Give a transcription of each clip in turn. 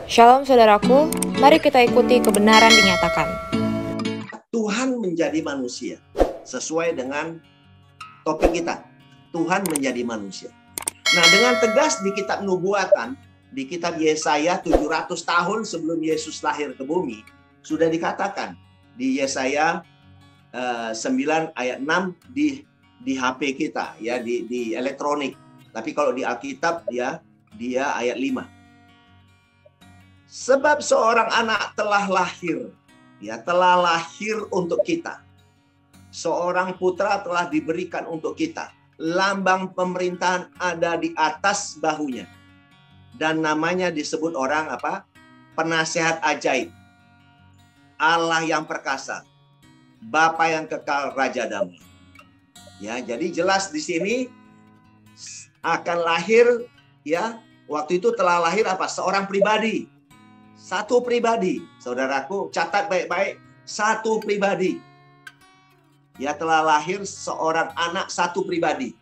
Shalom saudaraku, mari kita ikuti kebenaran dinyatakan. Tuhan menjadi manusia. Sesuai dengan topik kita, Tuhan menjadi manusia. Nah, dengan tegas di kitab nubuatan, di kitab Yesaya 700 tahun sebelum Yesus lahir ke bumi, sudah dikatakan di Yesaya 9 ayat 6 di HP kita, ya, di elektronik. Tapi kalau di Alkitab dia ayat 5. Sebab seorang anak telah lahir, telah lahir untuk kita. Seorang putra telah diberikan untuk kita. Lambang pemerintahan ada di atas bahunya. Dan namanya disebut orang apa? Penasehat ajaib. Allah yang perkasa. Bapa yang kekal, Raja damai. Ya, jadi jelas di sini akan lahir, ya. Waktu itu telah lahir apa? Seorang pribadi. Satu pribadi, saudaraku, catat baik-baik, satu pribadi. Ya, telah lahir seorang anak, satu pribadi.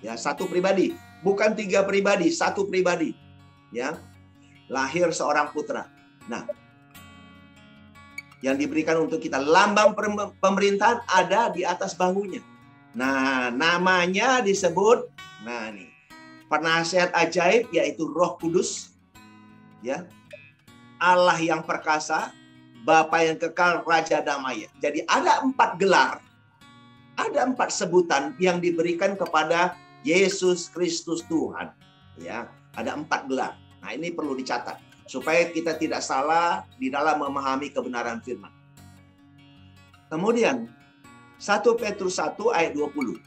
Ya, satu pribadi, bukan 3 pribadi, satu pribadi. Ya, lahir seorang putra. Nah, yang diberikan untuk kita, lambang pemerintahan ada di atas bahunya. Nah, namanya disebut, nah nih, penasehat ajaib, yaitu Roh Kudus. Ya, Allah yang perkasa, Bapa yang kekal, Raja damai. Jadi ada 4 gelar, ada 4 sebutan yang diberikan kepada Yesus Kristus Tuhan. Ya, ada 4 gelar. Nah, ini perlu dicatat supaya kita tidak salah di dalam memahami kebenaran firman. Kemudian 1 Petrus 1 ayat 20.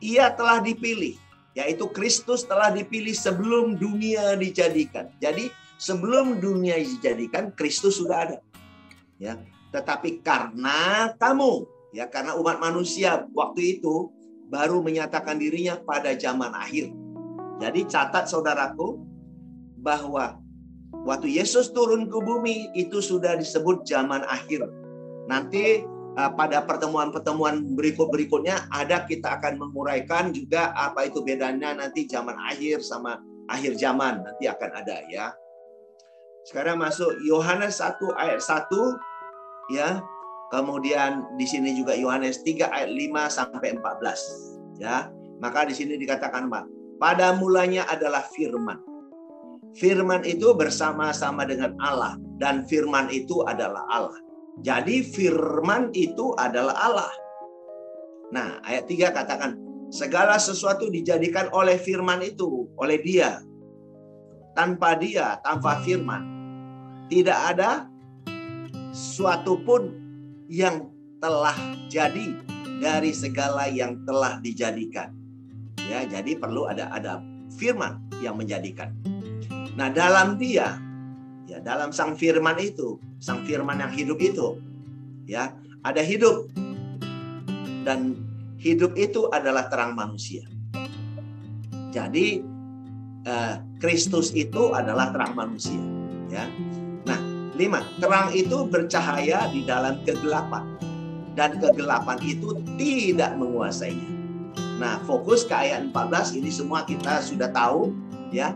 Ia telah dipilih, yaitu Kristus telah dipilih sebelum dunia dijadikan. Jadi sebelum dunia dijadikan, Kristus sudah ada. Ya, tetapi karena kamu, ya, karena umat manusia waktu itu baru menyatakan dirinya pada zaman akhir. Jadi catat saudaraku bahwa waktu Yesus turun ke bumi itu sudah disebut zaman akhir. Nanti pada pertemuan-pertemuan berikutnya kita akan menguraikan juga apa itu bedanya nanti zaman akhir sama akhir zaman, nanti akan ada, ya. Sekarang masuk Yohanes 1 ayat 1, ya. Kemudian di sini juga Yohanes 3 ayat 5 sampai 14, ya. Maka di sini dikatakan, pada mulanya adalah firman. Firman itu bersama-sama dengan Allah, dan firman itu adalah Allah. Jadi firman itu adalah Allah. Nah, ayat 3 katakan, segala sesuatu dijadikan oleh firman itu, oleh Dia. Tanpa Dia, tanpa firman, tidak ada suatu pun yang telah jadi dari segala yang telah dijadikan. Ya, jadi perlu ada firman yang menjadikan. Nah, dalam Dia, ya, dalam sang firman itu, sang firman yang hidup itu, ya, ada hidup. Dan hidup itu adalah terang manusia. Jadi Kristus itu adalah terang manusia, ya. Nah, 5, terang itu bercahaya di dalam kegelapan, dan kegelapan itu tidak menguasainya. Nah, fokus ke ayat 14, ini semua kita sudah tahu, ya.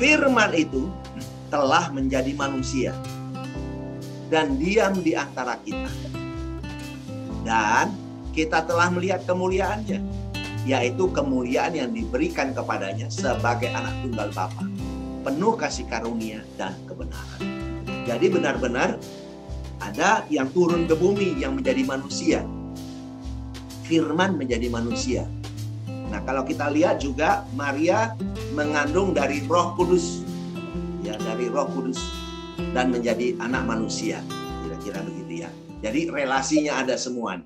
Firman itu telah menjadi manusia dan diam di antara kita. Dan kita telah melihat kemuliaannya, yaitu kemuliaan yang diberikan kepadanya sebagai anak tunggal Bapa, penuh kasih karunia dan kebenaran. Jadi benar-benar ada yang turun ke bumi yang menjadi manusia. Firman menjadi manusia. Nah, kalau kita lihat juga Maria mengandung dari Roh Kudus. Ya, dari Roh Kudus dan menjadi anak manusia. Kira-kira begitu, ya. Jadi relasinya ada semua.